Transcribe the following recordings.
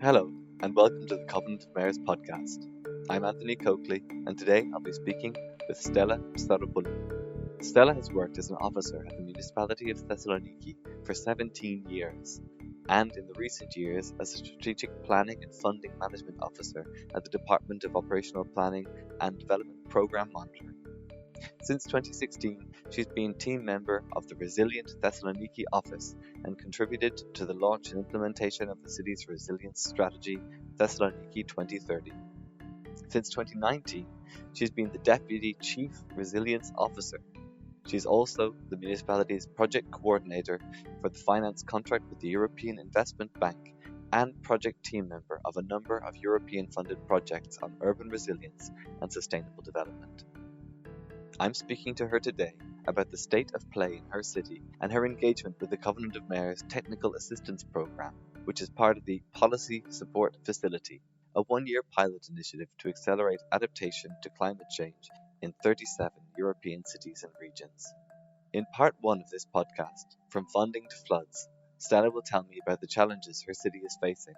Hello, and welcome to the Covenant of Mayors podcast. I'm Anthony Coakley, and today I'll be speaking with Stella Psarropoulou. Stella has worked as an officer at the Municipality of Thessaloniki for 17 years, and in the recent years as a strategic planning and funding management officer at the Department of Operational Planning and Development Programme Monitoring. Since 2016, she's been team member of the Resilient Thessaloniki office and contributed to the launch and implementation of the city's Resilience Strategy Thessaloniki 2030. Since 2019, she's been the Deputy Chief Resilience Officer. She's also the municipality's project coordinator for the finance contract with the European Investment Bank and project team member of a number of European-funded projects on urban resilience and sustainable development. I'm speaking to her today about the state of play in her city and her engagement with the Covenant of Mayors Technical Assistance Programme, which is part of the Policy Support Facility, a one-year pilot initiative to accelerate adaptation to climate change in 37 European cities and regions. In part one of this podcast, From Funding to Floods, Stella will tell me about the challenges her city is facing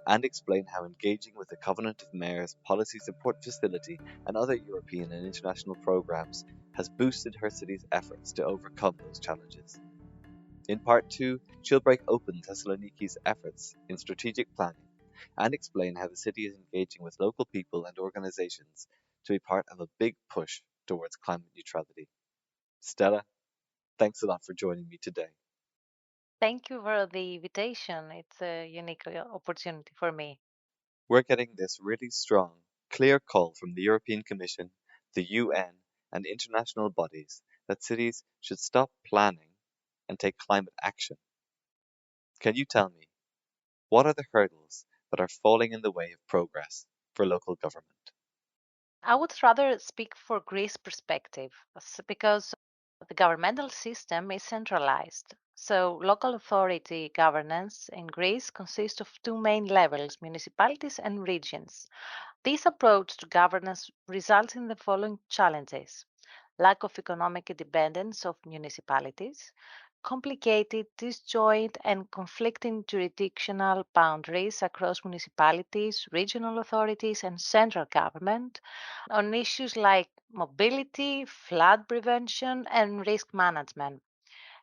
and explain how engaging with the Covenant of Mayors Policy Support Facility and other European and international programs has boosted her city's efforts to overcome those challenges. In part two, she'll break open Thessaloniki's efforts in strategic planning and explain how the city is engaging with local people and organizations to be part of a big push towards climate neutrality. Stella, thanks a lot for joining me today. Thank you for the invitation. It's a unique opportunity for me. We're getting this really strong, clear call from the European Commission, the UN, and international bodies that cities should stop planning and take climate action. Can you tell me, what are the hurdles that are falling in the way of progress for local government? I would rather speak for Greece perspective because the governmental system is centralized. So local authority governance in Greece consists of two main levels, municipalities and regions. This approach to governance results in the following challenges: lack of economic independence of municipalities, complicated, disjoint, and conflicting jurisdictional boundaries across municipalities, regional authorities, and central government on issues like mobility, flood prevention, and risk management.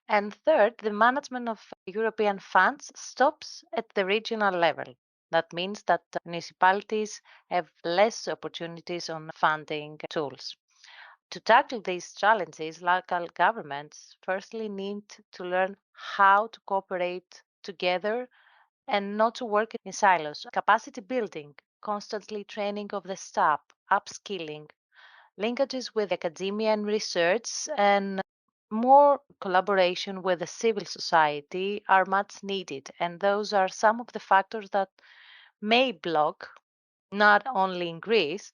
And third, the management of European funds stops at the regional level. That means that municipalities have less opportunities on funding tools. To tackle these challenges, local governments firstly need to learn how to cooperate together and not to work in silos. Capacity building, constantly training of the staff, upskilling, linkages with academia and research, and more collaboration with the civil society are much needed. And those are some of the factors that may block, not only in Greece,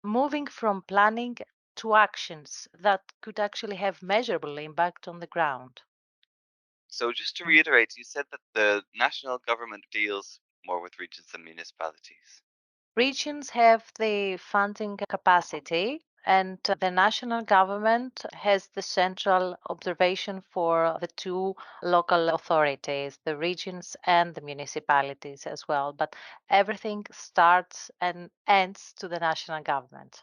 moving from planning to actions that could actually have measurable impact on the ground. So, just to reiterate, you said that the national government deals more with regions than municipalities. Regions have the funding capacity, and the national government has the central observation for the two local authorities, the regions and the municipalities as well. But everything starts and ends to the national government.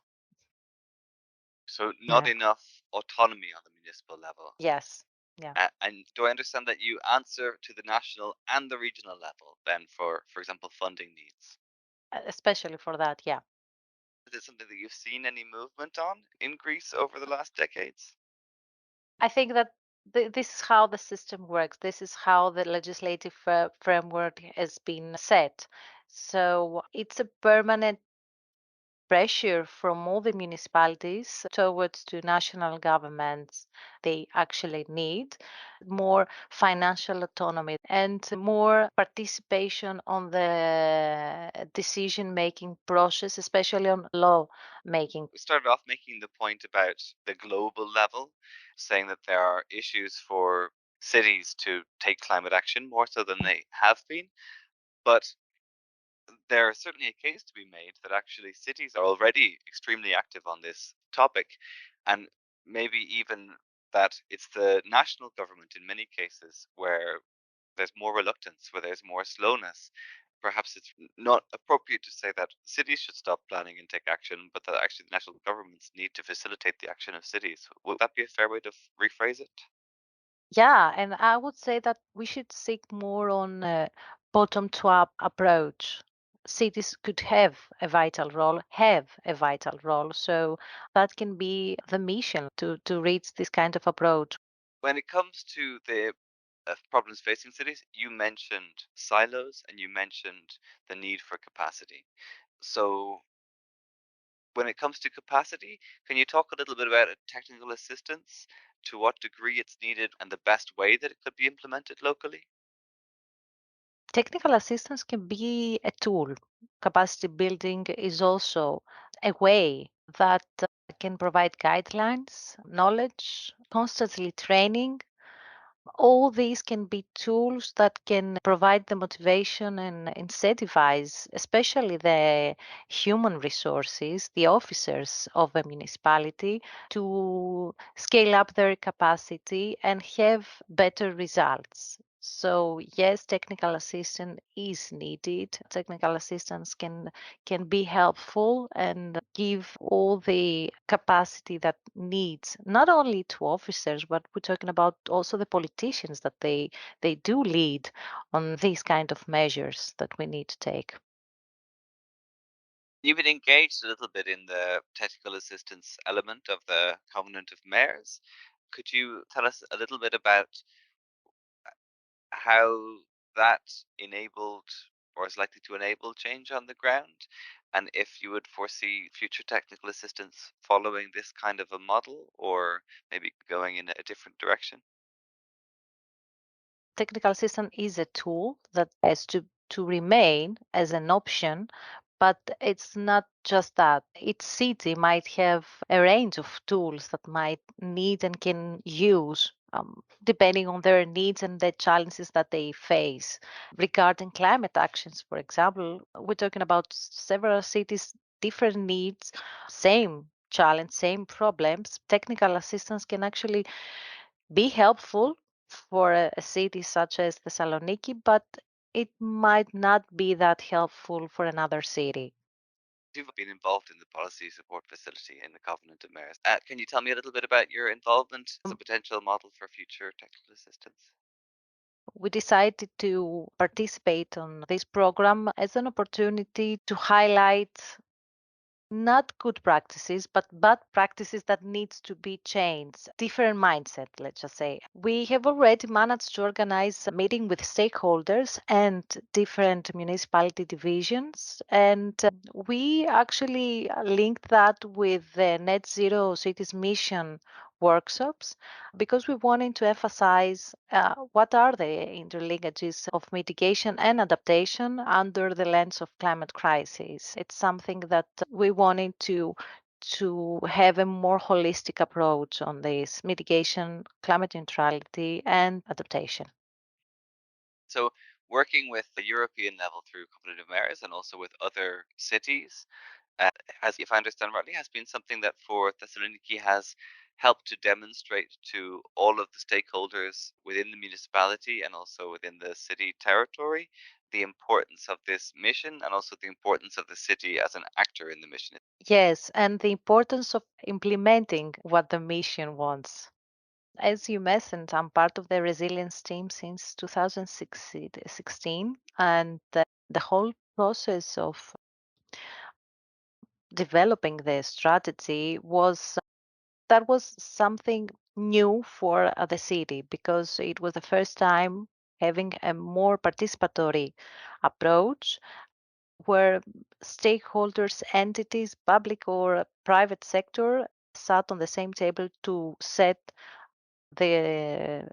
So, not Yeah. enough autonomy on the municipal level. Yes. Yeah. And do I understand that you answer to the national and the regional level then for example, funding needs? Especially for that. Yeah. Is it something that you've seen any movement on in Greece over the last decades? I think that this is how the system works. This is how the legislative framework has been set. So it's a permanent pressure from all the municipalities towards to national governments. They actually need more financial autonomy and more participation on the decision making process, especially on law making. We started off making the point about the global level, saying that there are issues for cities to take climate action more so than they have been. But there's certainly a case to be made that actually cities are already extremely active on this topic, and maybe even that it's the national government in many cases where there's more reluctance, where there's more slowness. Perhaps it's not appropriate to say that cities should stop planning and take action, but that actually the national governments need to facilitate the action of cities. Would that be a fair way to rephrase it? Yeah, and I would say that we should seek more on a bottom-to-up approach. Cities could have a vital role. So that can be the mission to reach this kind of approach. When it comes to the problems facing cities, you mentioned silos and you mentioned the need for capacity. So, when it comes to capacity, can you talk a little bit about technical assistance, to what degree it's needed, and the best way that it could be implemented locally? Technical assistance can be a tool. Capacity building is also a way that can provide guidelines, knowledge, constantly training. All these can be tools that can provide the motivation and incentivize, especially the human resources, the officers of a municipality, to scale up their capacity and have better results. So yes, technical assistance is needed. Technical assistance can be helpful and give all the capacity that needs not only to officers, but we're talking about also the politicians that they do lead on these kind of measures that we need to take. You've been engaged a little bit in the technical assistance element of the Covenant of Mayors. Could you tell us a little bit about how that enabled or is likely to enable change on the ground? And if you would foresee future technical assistance following this kind of a model or maybe going in a different direction? Technical assistance is a tool that has to remain as an option, but it's not just that. Each city might have a range of tools that might need and can use depending on their needs and the challenges that they face. Regarding climate actions, for example, we're talking about several cities, different needs, same challenge, same problems. Technical assistance can actually be helpful for a city such as Thessaloniki, but it might not be that helpful for another city. You've been involved in the policy support facility in the Covenant of Mayors. Can you tell me a little bit about your involvement as a potential model for future technical assistance? We decided to participate on this program as an opportunity to highlight not good practices, but bad practices that needs to be changed. Different mindset, let's just say. We have already managed to organize a meeting with stakeholders and different municipality divisions. And we actually linked that with the Net Zero Cities Mission workshops because we wanted to emphasize what are the interlinkages of mitigation and adaptation under the lens of climate crisis. It's something that we wanted to have a more holistic approach on this mitigation, climate neutrality, and adaptation. So, working with the European level through Covenant of Mayors and also with other cities, uh, has, if I understand rightly, has been something that for Thessaloniki has helped to demonstrate to all of the stakeholders within the municipality and also within the city territory the importance of this mission and also the importance of the city as an actor in the mission. Yes, and the importance of implementing what the mission wants. As you mentioned, I'm part of the resilience team since 2016, and the whole process of developing the strategy was something new for the city because it was the first time having a more participatory approach where stakeholders, entities, public or private sector sat on the same table to set the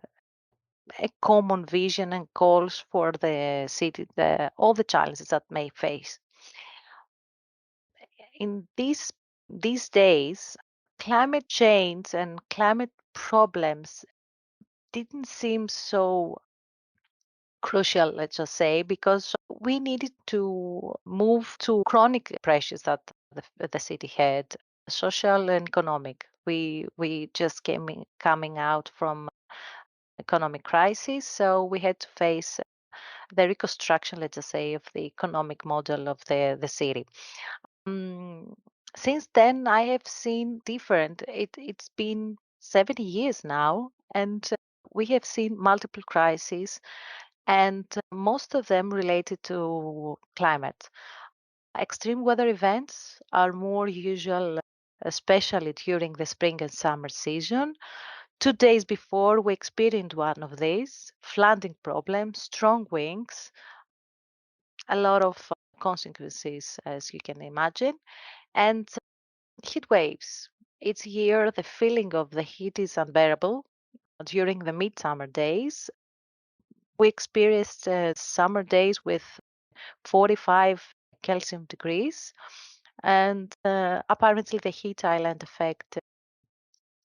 a common vision and goals for the city, all the challenges that may face. In these days, climate change and climate problems didn't seem so crucial, let's just say, because we needed to move to chronic pressures that the city had, social and economic. We just coming out from economic crisis, so we had to face the reconstruction, let's just say, of the economic model of the city. Um, since then, I have seen different. It's been 70 years now, and we have seen multiple crises, and most of them related to climate. Extreme weather events are more usual, especially during the spring and summer season. 2 days before, we experienced one of these flooding problems, strong winds, a lot of consequences, as you can imagine, and heat waves. It's here the feeling of the heat is unbearable. During the midsummer days, we experienced summer days with 45 Celsius degrees, and apparently the heat island effect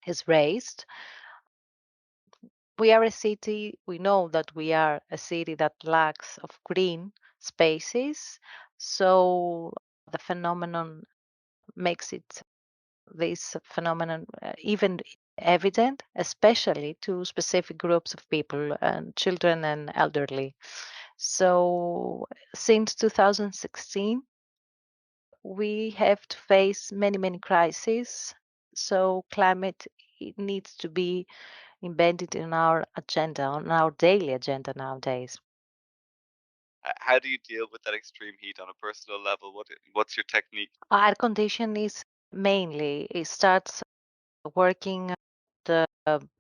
is raised. We are a city, we know that we are a city that lacks of green spaces, so the phenomenon makes it this phenomenon even evident, especially to specific groups of people and children and elderly. So since 2016, we have to face many crises. So climate, it needs to be embedded in our agenda, on our daily agenda nowadays. How do you deal with that extreme heat on a personal level? What's your technique? Air condition is mainly, it starts working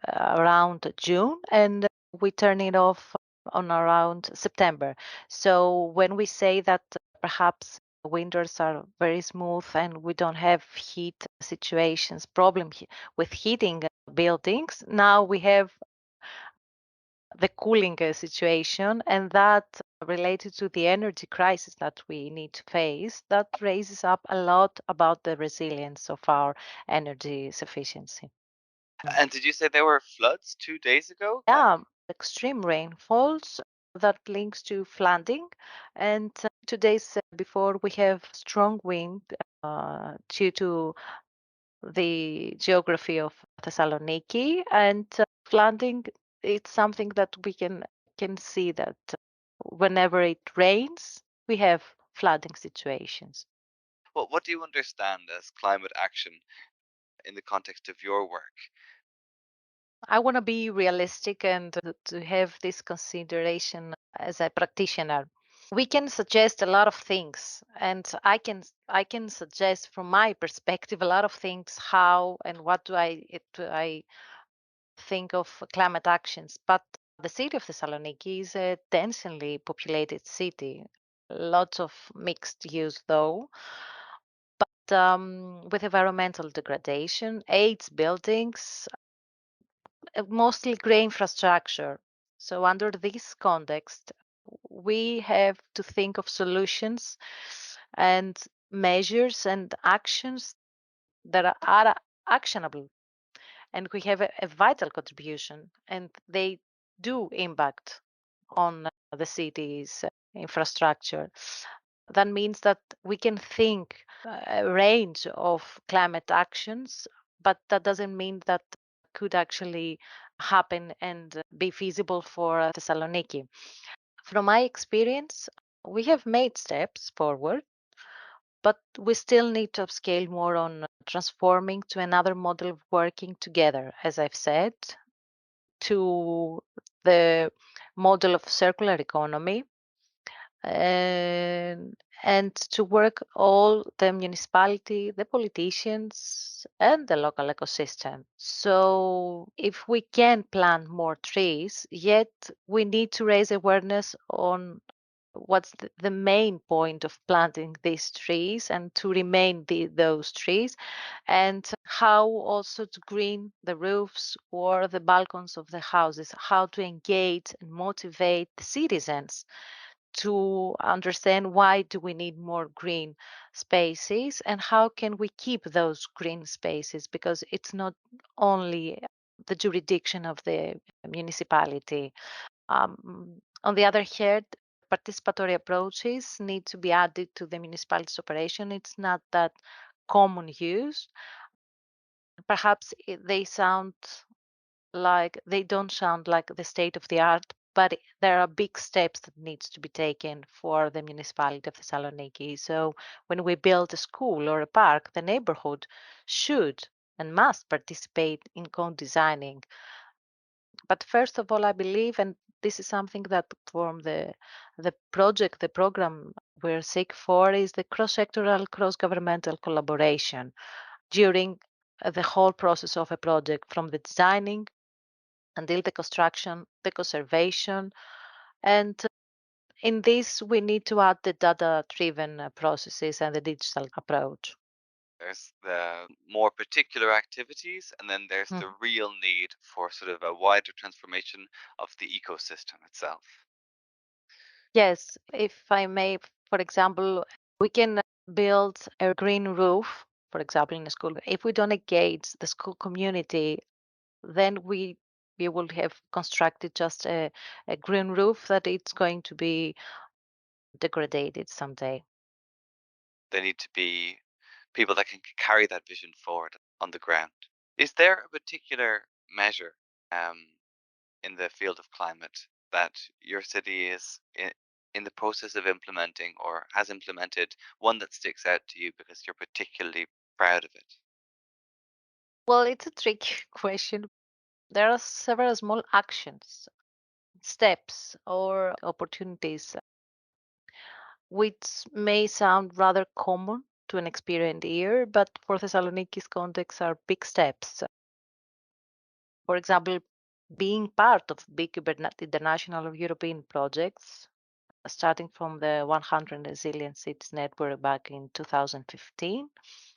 around June, and we turn it off on around September. So when we say that perhaps winters are very smooth and we don't have heat situations, with heating buildings, now we have the cooling situation, and that related to the energy crisis that we need to face, that raises up a lot about the resilience of our energy sufficiency. And did you say there were floods 2 days ago? Yeah, extreme rainfalls that links to flooding, and 2 days before we have strong wind due to the geography of Thessaloniki, and flooding. It's something that we can see that whenever it rains, we have flooding situations. What do you understand as climate action in the context of your work? I want to be realistic and to have this consideration as a practitioner. We can suggest a lot of things, and I can suggest from my perspective a lot of things how and what do I think of climate actions. But the city of Thessaloniki is a densely populated city, lots of mixed use though, but with environmental degradation, AIDS buildings, mostly grey infrastructure. So under this context, we have to think of solutions and measures and actions that are actionable, and we have a vital contribution, and they do impact on the city's infrastructure. That means that we can think a range of climate actions, but that doesn't mean that could actually happen and be feasible for Thessaloniki. From my experience, we have made steps forward, but we still need to upscale more on transforming to another model of working together, as I've said, to the model of circular economy, and, and to work all the municipality, the politicians, and the local ecosystem. So if we can plant more trees, yet we need to raise awareness on what's the main point of planting these trees and to remain those trees, and how also to green the roofs or the balcons of the houses, how to engage and motivate the citizens to understand why do we need more green spaces and how can we keep those green spaces, because it's not only the jurisdiction of the municipality. On the other hand, participatory approaches need to be added to the municipality's operation. It's not that common use. Perhaps they don't sound like the state of the art, but there are big steps that needs to be taken for the municipality of Thessaloniki. So when we build a school or a park, the neighborhood should and must participate in co-designing. But first of all, I believe, and this is something that from the project, the program we're seek for is the cross-sectoral, cross-governmental collaboration during the whole process of a project, from the designing until the construction, the conservation, and in this we need to add the data-driven processes and the digital approach. There's the more particular activities, and then there's the Mhm. real need for sort of a wider transformation of the ecosystem itself. Yes, if I may, for example, we can build a green roof, for example, in a school. If we don't engage the school community, then we will have constructed just a green roof that it's going to be degraded someday. They need to be people that can carry that vision forward on the ground. Is there a particular measure in the field of climate that your city is in the process of implementing or has implemented, one that sticks out to you because you're particularly proud of it? Well, it's a tricky question. There are several small actions, steps, or opportunities which may sound rather common to an experienced ear, but for Thessaloniki's context are big steps. For example, being part of big international European projects, starting from the 100 Resilient Cities Network back in 2015,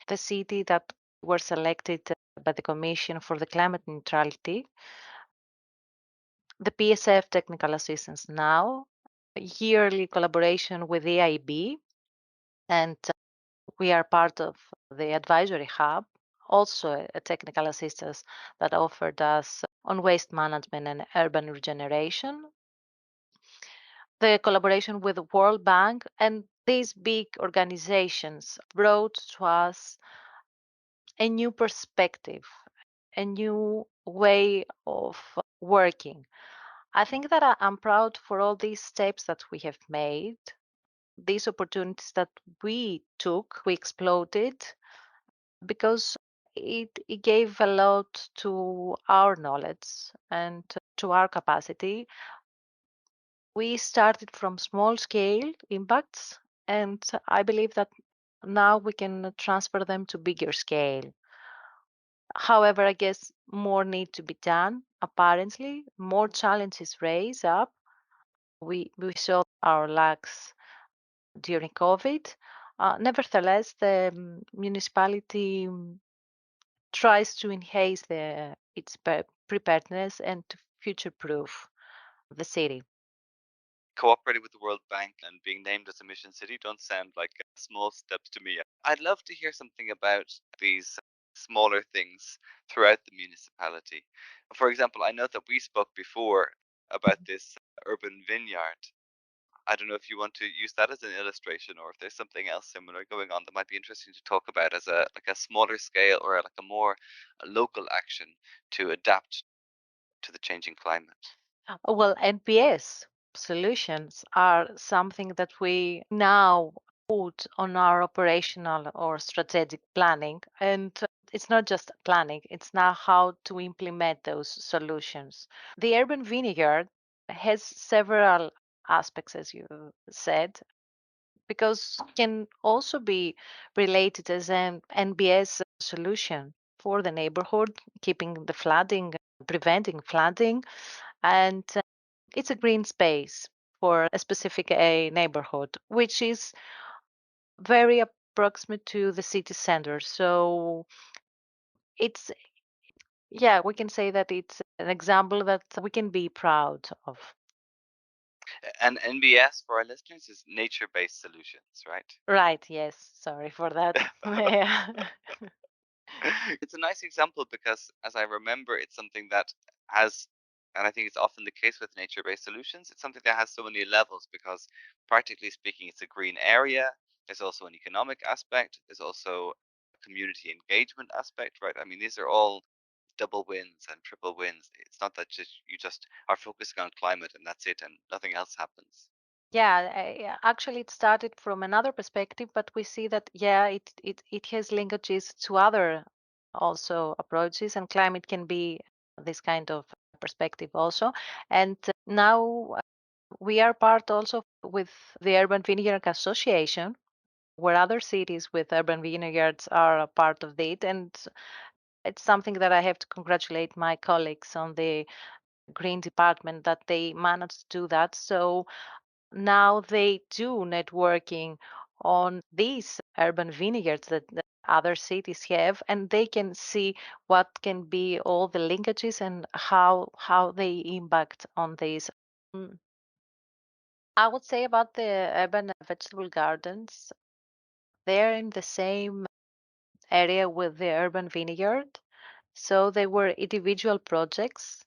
the city that were selected by the Commission for the Climate Neutrality, the PSF technical assistance now, yearly collaboration with the EIB, and we are part of the advisory hub, also a technical assistance that offered us on waste management and urban regeneration, the collaboration with the World Bank, and these big organizations brought to us a new perspective, a new way of working. I think that I'm proud for all these steps that we have made, these opportunities that we took, we exploited, because it gave a lot to our knowledge and to our capacity. We started from small scale impacts, and I believe that now we can transfer them to bigger scale. However, I guess more need to be done. Apparently, more challenges raise up. We saw our lacks during COVID. Nevertheless, the municipality tries to enhance its preparedness and to future-proof the city. Cooperating with the World Bank and being named as a mission city don't sound like small steps to me. I'd love to hear something about these smaller things throughout the municipality. For example, I know that we spoke before about this urban vineyard. I don't know if you want to use that as an illustration or if there's something else similar going on that might be interesting to talk about as a like a smaller scale or like a more local action to adapt to the changing climate. Well, NPS solutions are something that we now put on our operational or strategic planning. And it's not just planning, it's now how to implement those solutions. The urban vineyard has several aspects, as you said, because can also be related as an NBS solution for the neighborhood, keeping the flooding, preventing flooding, and it's a green space for a specific a neighborhood, which is very approximate to the city center. So it's, yeah, we can say that it's an example that we can be proud of. And NBS for our listeners is nature-based solutions, right? Right, yes. Sorry for that. Yeah. It's a nice example because, as I remember, it's something that has, and I think it's often the case with nature-based solutions, it's something that has so many levels because, practically speaking, it's a green area. There's also an economic aspect. There's also a community engagement aspect, right? I mean, these are all double wins and triple wins. It's not that you just are focusing on climate and that's it and nothing else happens. Yeah, actually, it started from another perspective, but we see that, yeah, it has linkages to other also approaches, and climate can be this kind of perspective also. And now we are part also with the Urban Vineyard Association, where other cities with urban vineyards are a part of it. And it's something that I have to congratulate my colleagues on the green department that they managed to do that. So now they do networking on these urban vineyards that other cities have, and they can see what can be all the linkages and how they impact on these. Mm, I would say about the urban vegetable gardens, they're in the same area with the urban vineyard. So they were individual projects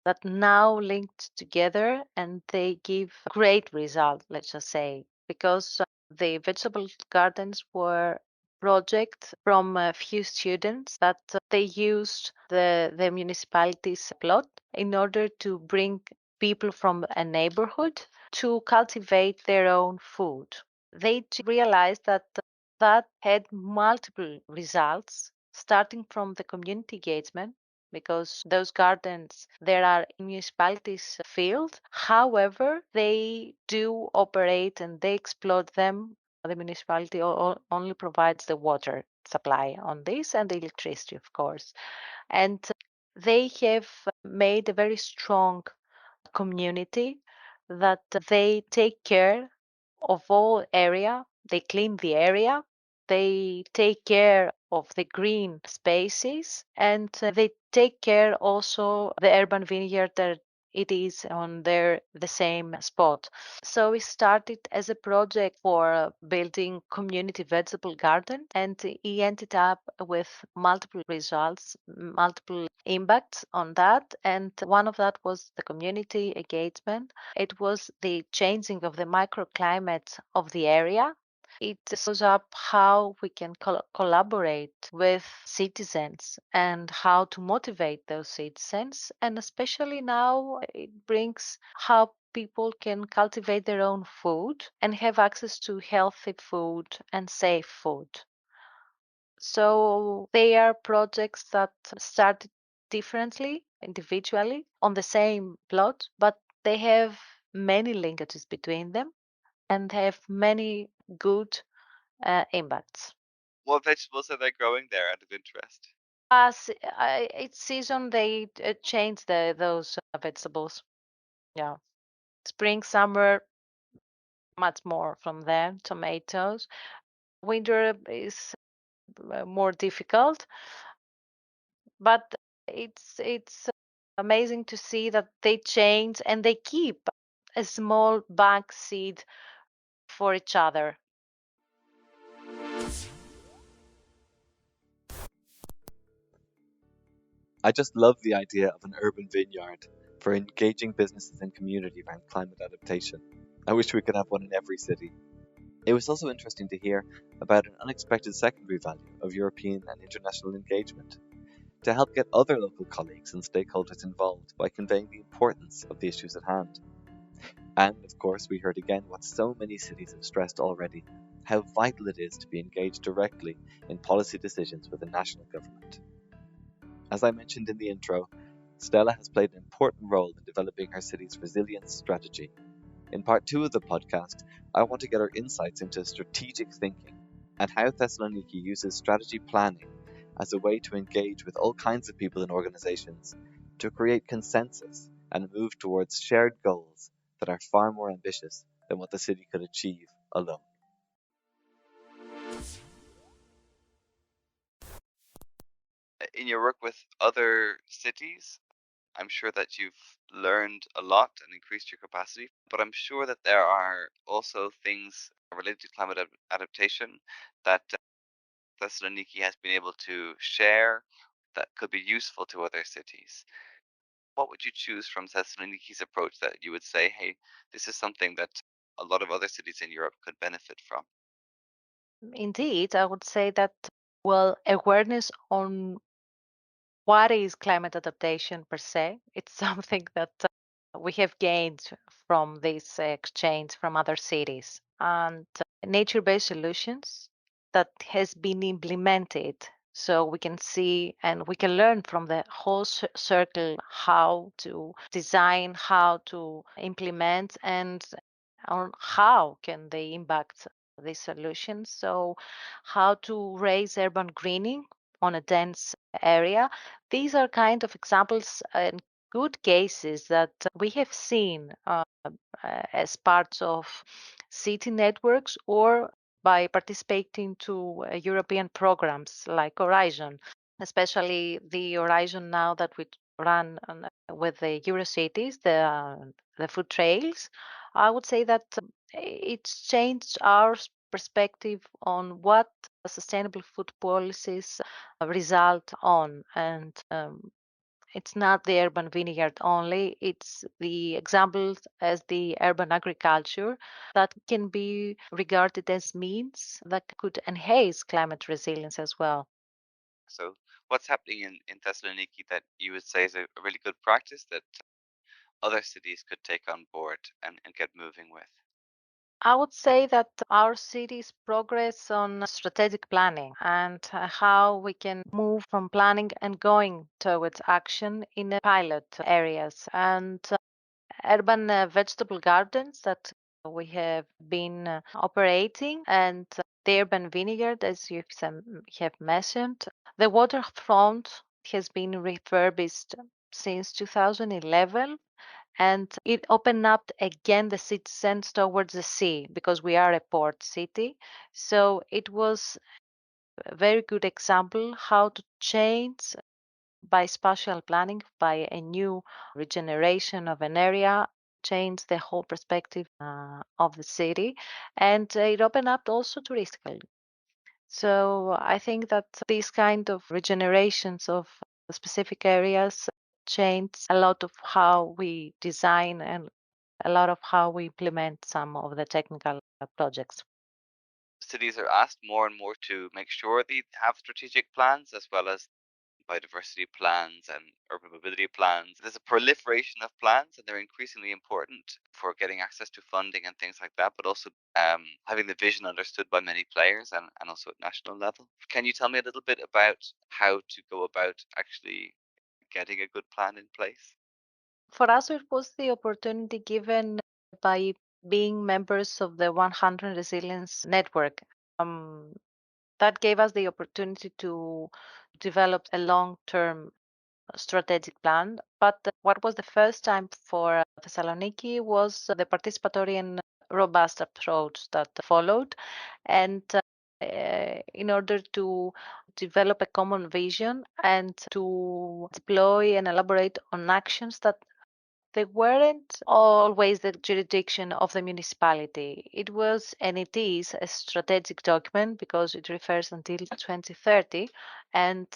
that now linked together, and they give great result, let's just say, because the vegetable gardens were project from a few students that they used the municipality's plot in order to bring people from a neighborhood to cultivate their own food. They realized that that had multiple results, starting from the community engagement, because those gardens there are in municipalities field. However, they do operate and they exploit them. The municipality only provides the water supply on this and the electricity, of course. And they have made a very strong community that they take care of all area. They clean the area. They take care of the green spaces, and they take care also the urban vineyard that it is on the same spot. So we started as a project for building community vegetable garden, and he ended up with multiple results, multiple impacts on that. And one of that was the community engagement. It was the changing of the microclimate of the area. It shows up how we can collaborate with citizens and how to motivate those citizens. And especially now, it brings how people can cultivate their own food and have access to healthy food and safe food. So they are projects that started differently, individually, on the same plot, but they have many linkages between them and have many good impacts. What vegetables are they growing there out of interest? As each season, they change those vegetables. Yeah, spring, summer, much more from them. Tomatoes. Winter is more difficult, but it's amazing to see that they change and they keep a small bank seed for each other. I just love the idea of an urban vineyard for engaging businesses and community around climate adaptation. I wish we could have one in every city. It was also interesting to hear about an unexpected secondary value of European and international engagement to help get other local colleagues and stakeholders involved by conveying the importance of the issues at hand. And of course, we heard again what so many cities have stressed already, how vital it is to be engaged directly in policy decisions with the national government. As I mentioned in the intro, Stella has played an important role in developing her city's resilience strategy. In part 2 of the podcast, I want to get her insights into strategic thinking and how Thessaloniki uses strategy planning as a way to engage with all kinds of people and organizations to create consensus and move towards shared goals that are far more ambitious than what the city could achieve alone. In your work with other cities, I'm sure that you've learned a lot and increased your capacity, but I'm sure that there are also things related to climate adaptation that Thessaloniki has been able to share that could be useful to other cities. What would you choose from Thessaloniki's approach that you would say, hey, this is something that a lot of other cities in Europe could benefit from? Indeed, I would say that, well, awareness on What is climate adaptation per se? It's something that we have gained from this exchange from other cities and nature-based solutions that has been implemented so we can see and we can learn from the whole circle how to design, how to implement, and on how can they impact these solutions. So how to raise urban greening on a dense area. These are kind of examples and good cases that we have seen as parts of city networks or by participating to European programs like Horizon, especially the Horizon now that we run with the Eurocities, the food trails. I would say that it's changed our perspective on what sustainable food policies result on. And it's not the urban vineyard only, it's the examples as the urban agriculture that can be regarded as means that could enhance climate resilience as well. So, what's happening in Thessaloniki that you would say is a really good practice that other cities could take on board and get moving with? I would say that our city's progress on strategic planning and how we can move from planning and going towards action in the pilot areas and urban vegetable gardens that we have been operating and the urban vineyard, as you have mentioned. The waterfront has been refurbished since 2011 and it opened up again the citizens towards the sea because we are a port city. So it was a very good example how to change by spatial planning, by a new regeneration of an area, change the whole perspective of the city. And it opened up also touristically. So I think that these kind of regenerations of specific areas change a lot of how we design and a lot of how we implement some of the technical projects. Cities are asked more and more to make sure they have strategic plans as well as biodiversity plans and urban mobility plans. There's a proliferation of plans, and they're increasingly important for getting access to funding and things like that, but also having the vision understood by many players and also at national level. Can you tell me a little bit about how to go about actually getting a good plan in place? For us, it was the opportunity given by being members of the 100 Resilience Network. Um, that gave us the opportunity to develop a long-term strategic plan. But what was the first time for Thessaloniki was the participatory and robust approach that followed. And in order to develop a common vision and to deploy and elaborate on actions that they weren't always the jurisdiction of the municipality. It was and it is a strategic document because it refers until 2030 and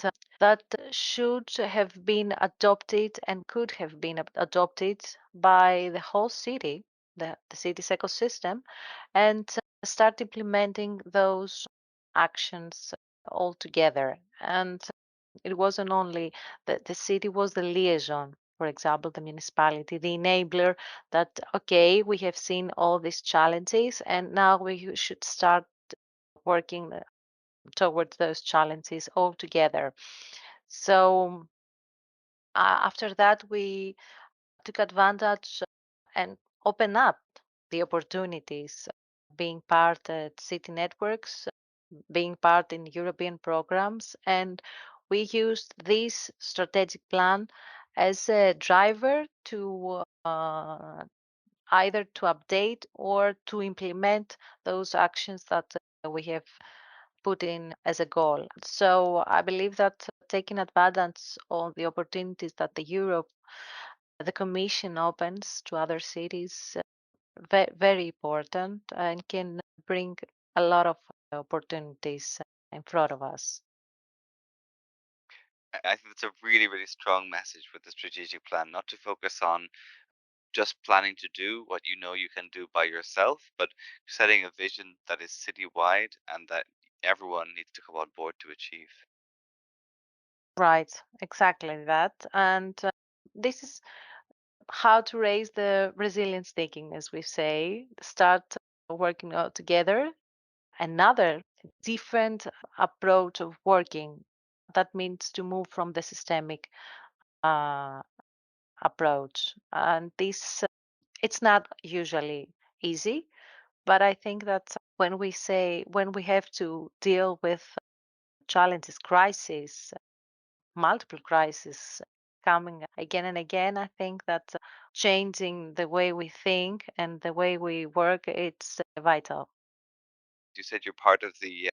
that should have been adopted and could have been adopted by the whole city, the city's ecosystem, and start implementing those actions all together. And it wasn't only the city was the liaison, for example, the municipality, the enabler that, okay, we have seen all these challenges and now we should start working towards those challenges all together. So after that, we took advantage and opened up the opportunities, being part at city networks, being part in European programs, and we used this strategic plan as a driver to either to update or to implement those actions that we have put in as a goal. So I believe that taking advantage of the opportunities that the Commission opens to other cities, very important and can bring a lot of opportunities in front of us. I think it's a really, really strong message with the strategic plan, not to focus on just planning to do what you know you can do by yourself, but setting a vision that is citywide and that everyone needs to come on board to achieve. Right, exactly that. And this is how to raise the resilience thinking, as we say, start working all together. Another different approach of working. That means to move from the systemic uh, approach. And this, it's not usually easy, but I think that when we have to deal with challenges, crises, multiple crises coming again and again, I think that changing the way we think and the way we work, it's vital. You said you're part of the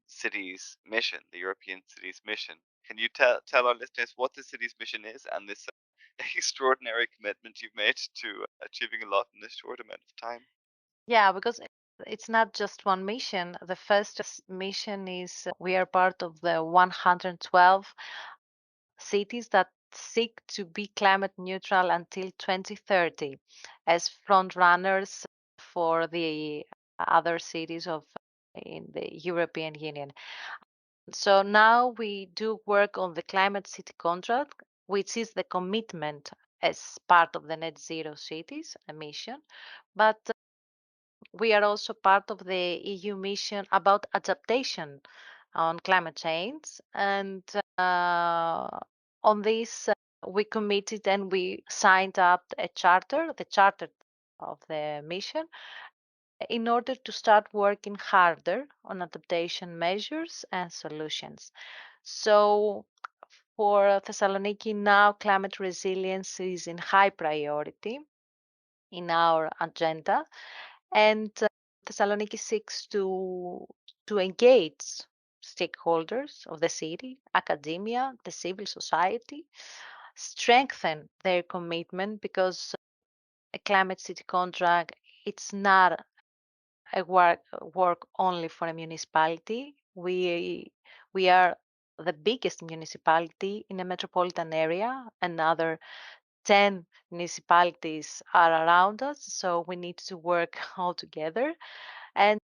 city's mission, the European city's mission. Can you tell our listeners what the city's mission is and this extraordinary commitment you've made to achieving a lot in this short amount of time? Yeah, because it's not just one mission. The first mission is we are part of the 112 cities that seek to be climate neutral until 2030 as front runners for the other cities of in the European Union. So now we do work on the climate city contract, which is the commitment as part of the net zero cities mission. But we are also part of the EU mission about adaptation on climate change. And on this, we committed and we signed up a charter, the charter of the mission, in order to start working harder on adaptation measures and solutions. So for Thessaloniki now, climate resilience is in high priority in our agenda, and Thessaloniki seeks to engage stakeholders of the city, academia, the civil society, strengthen their commitment because a climate city contract it's not a work only for a municipality. We are the biggest municipality in a metropolitan area. Another 10 municipalities are around us, so we need to work all together. And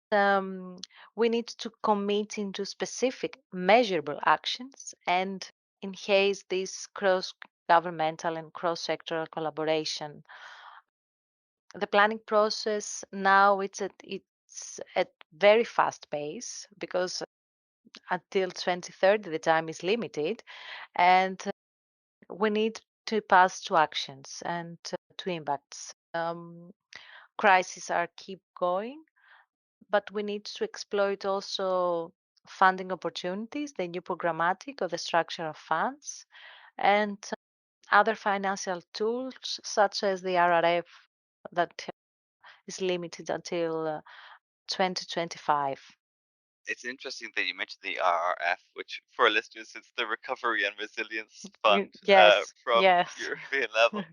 we need to commit into specific measurable actions and enhance this cross governmental and cross sectoral collaboration. The planning process now it's at very fast pace because until 2030 the time is limited, and we need to pass to actions and to impacts. Crises are keep going, but we need to exploit also funding opportunities, the new programmatic or the structure of funds, and other financial tools such as the RRF that is limited until 2025. It's interesting that you mentioned the RRF, which for our listeners, it's the Recovery and Resilience Fund Yes, from yes. European level.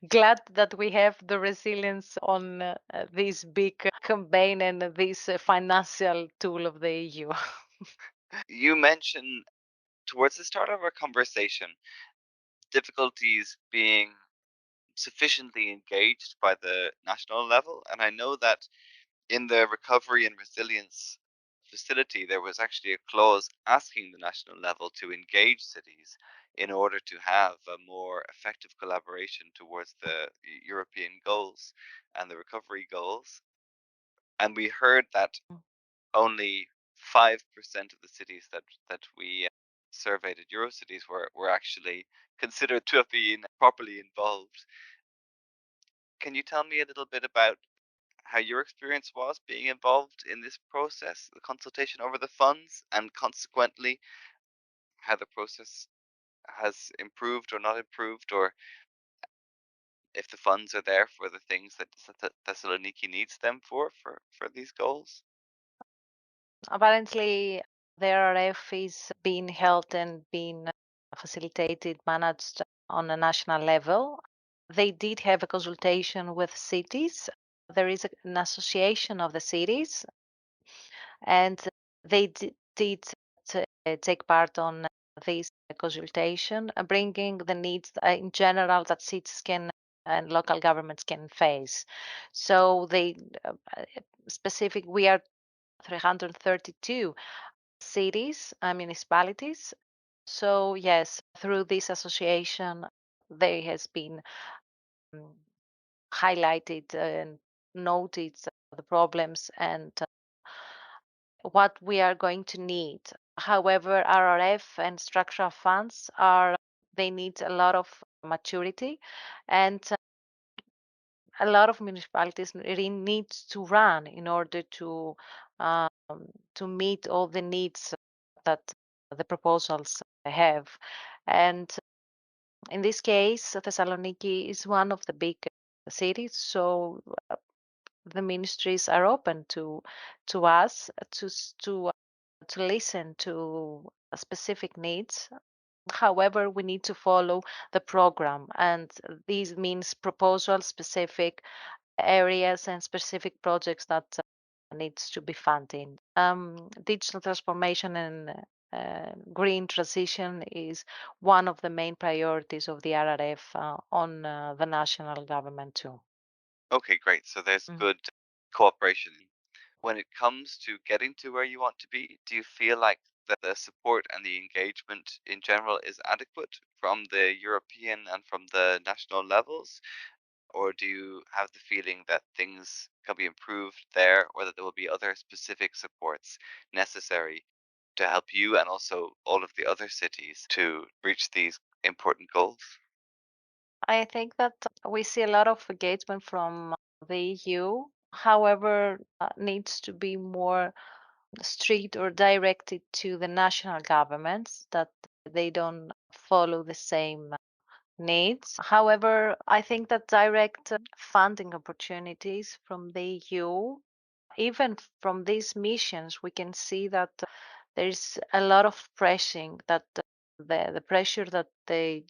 Glad that we have the resilience on this big campaign and this financial tool of the EU. You mentioned towards the start of our conversation difficulties being sufficiently engaged by the national level, and I know that in the Recovery and Resilience Facility, there was actually a clause asking the national level to engage cities in order to have a more effective collaboration towards the European goals and the recovery goals. And we heard that only 5% of the cities that we surveyed at Eurocities were actually considered to have been properly involved. Can you tell me a little bit about how your experience was being involved in this process, the consultation over the funds, and consequently how the process has improved or not improved, or if the funds are there for the things that Thessaloniki needs them for these goals? Apparently, the RRF is being held and being facilitated, managed on a national level. They did have a consultation with cities. There is an association of the cities, and they did take part on this consultation, bringing the needs in general that cities can and local governments can face. So they specific. We are 332 cities, municipalities. So yes, through this association, there has been um, highlighted and noted the problems and what we are going to need. However, RRF and structural funds they need a lot of maturity, and a lot of municipalities really need to run in order um, to meet all the needs that the proposals have. And in this case, Thessaloniki is one of the big cities, so the ministries are open to us to listen to specific needs. However, we need to follow the program, and this means proposal specific areas and specific projects that needs to be funded. Digital transformation and green transition is one of the main priorities of the RRF on the national government too. Okay, great. So there's Mm. good cooperation. When it comes to getting to where you want to be, do you feel like the support and the engagement in general is adequate from the European and from the national levels? Or do you have the feeling that things can be improved there, or that there will be other specific supports necessary to help you and also all of the other cities to reach these important goals? I think that we see a lot of engagement from the EU. However, needs to be more strict or directed to the national governments that they don't follow the same needs. However, I think that direct funding opportunities from the EU, even from these missions, we can see that there's a lot of pressing that the pressure that they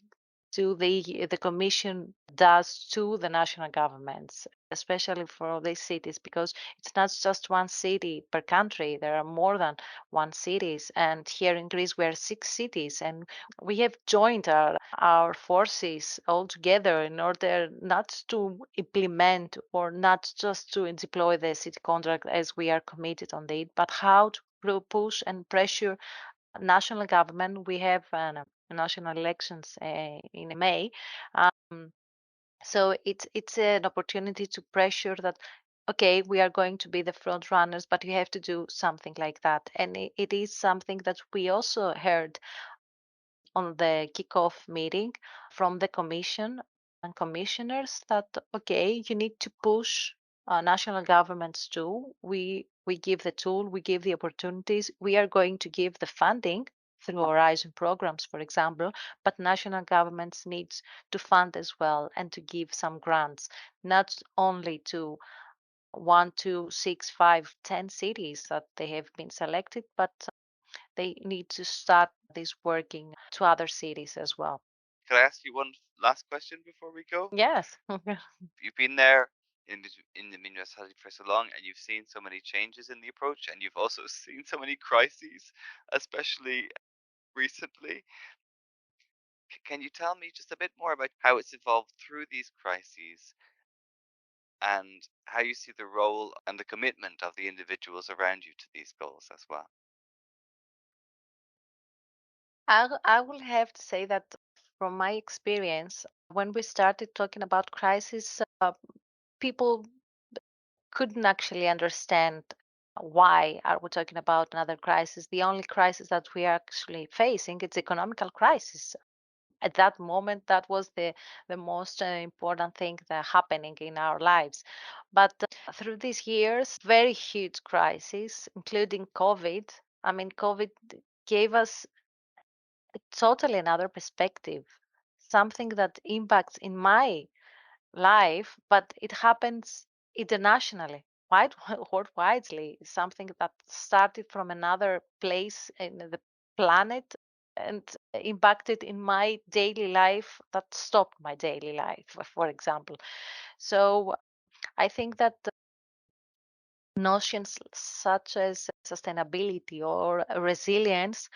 to the commission does to the national governments, especially for these cities, because it's not just one city per country. There are more than one cities, and here in Greece we are 6 cities, and we have joined our forces all together in order not to implement or not just to deploy the city contract as we are committed on it, but how to push and pressure national government. We have national elections in May, um, so it's an opportunity to pressure that. Okay, we are going to be the front runners, but you have to do something like that, and it is something that we also heard on the kickoff meeting from the commission and commissioners that okay, you need to push national governments too. We give the tool, we give the opportunities, we are going to give the funding through Horizon programs, for example, but national governments needs to fund as well and to give some grants, not only to 1, 2, 6, 5, 10 cities that they have been selected, but they need to start this working to other cities as well. Can I ask you one last question before we go? Yes. You've been there in the municipality for so long, and you've seen so many changes in the approach, and you've also seen so many crises, especially recently. Can you tell me just a bit more about how it's evolved through these crises and how you see the role and the commitment of the individuals around you to these goals as well? I will have to say that from my experience, when we started talking about crisis, people couldn't actually understand why are we talking about another crisis. The only crisis that we are actually facing is economical crisis. At that moment, that was the most important thing that happening in our lives. But through these years, very huge crises, including COVID. I mean, COVID gave us a totally another perspective, something that impacts in my life, but it happens internationally, quite worldwidely. Something that started from another place in the planet and impacted in my daily life that stopped my daily life, for example. So I think that notions such as sustainability or resilience,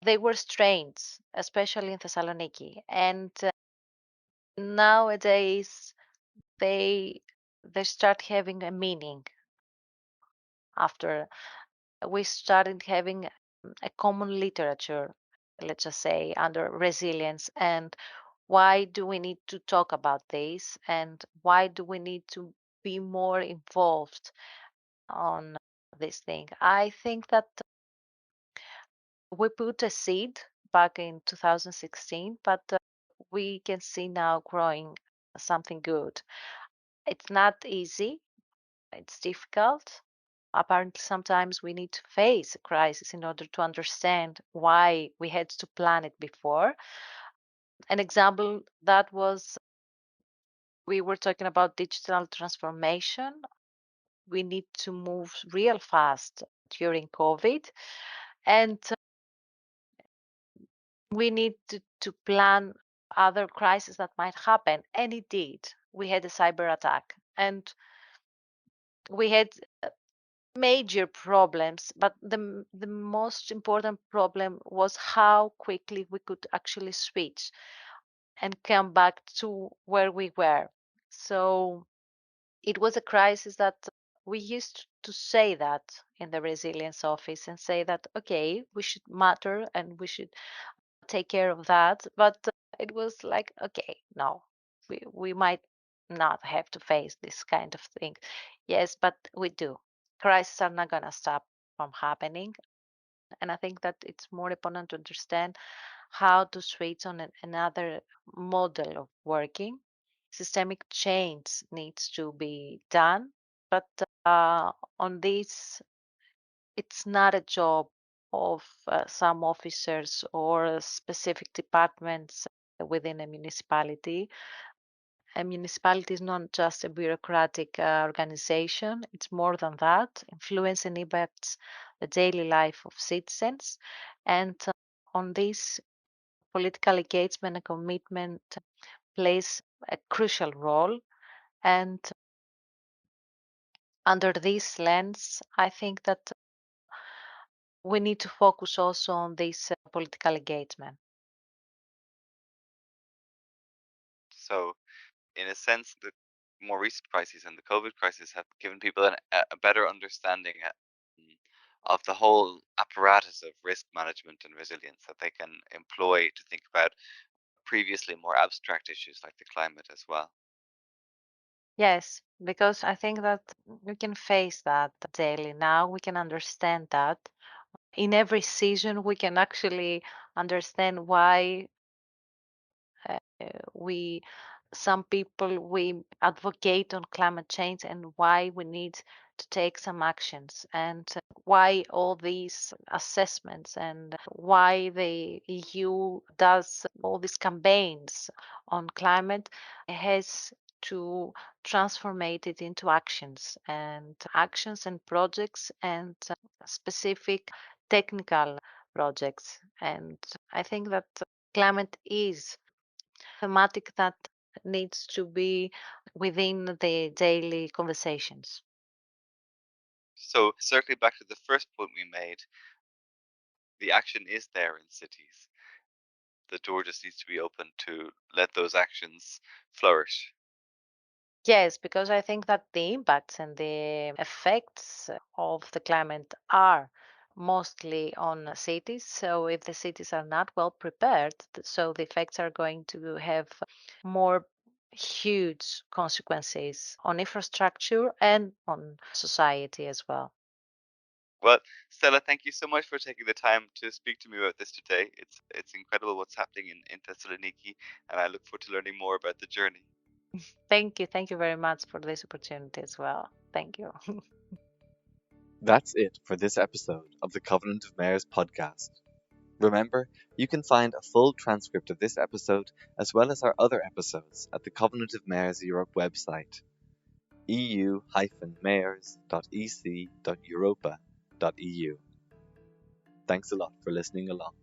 they were strained, especially in Thessaloniki. And nowadays they they start having a meaning after we started having a common literature. let's just say, under resilience, and why do we need to talk about this, and why do we need to be more involved on this thing. I think that we put a seed back in 2016, but we can see now growing something good. It's not easy, it's difficult. Apparently, sometimes we need to face a crisis in order to understand why we had to plan it before. An example that was, we were talking about digital transformation. We need to move real fast during COVID, and we need to plan other crises that might happen. And it did. We had a cyber attack, and we had major problems, but the most important problem was how quickly we could actually switch and come back to where we were. So it was a crisis that we used to say that in the resilience office and say that, okay, we should matter and we should take care of that. But it was like, okay, no, we might not have to face this kind of thing. Yes, but we do. Crises are not going to stop from happening. And I think that it's more important to understand how to switch on another model of working. Systemic change needs to be done, but on this, it's not a job of some officers or specific departments within a municipality. A municipality is not just a bureaucratic organization, it's more than that. Influence and impacts the daily life of citizens. And on this, political engagement and commitment plays a crucial role. And under this lens, I think that we need to focus also on this political engagement. So, in a sense, the more recent crises and the COVID crisis have given people a better understanding of the whole apparatus of risk management and resilience that they can employ to think about previously more abstract issues like the climate as well. Yes, because I think that we can face that daily now. We can understand that. In every season, we can actually understand why we some people we advocate on climate change and why we need to take some actions, and why all these assessments, and why the EU does all these campaigns on climate has to transform it into actions and projects, and specific technical projects. And I think that climate is thematic that needs to be within the daily conversations. So, circling back to the first point we made, the action is there in cities. The door just needs to be open to let those actions flourish. Yes, because I think that the impacts and the effects of the climate are mostly on cities. So if the cities are not well prepared, so the effects are going to have more huge consequences on infrastructure and on society as well. Well, Stella, thank you so much for taking the time to speak to me about this today. It's incredible what's happening in Thessaloniki, and I look forward to learning more about the journey. Thank you. Thank you very much for this opportunity as well. Thank you. That's it for this episode of the Covenant of Mayors podcast. Remember, you can find a full transcript of this episode as well as our other episodes at the Covenant of Mayors Europe website, eu-mayors.ec.europa.eu. Thanks a lot for listening along.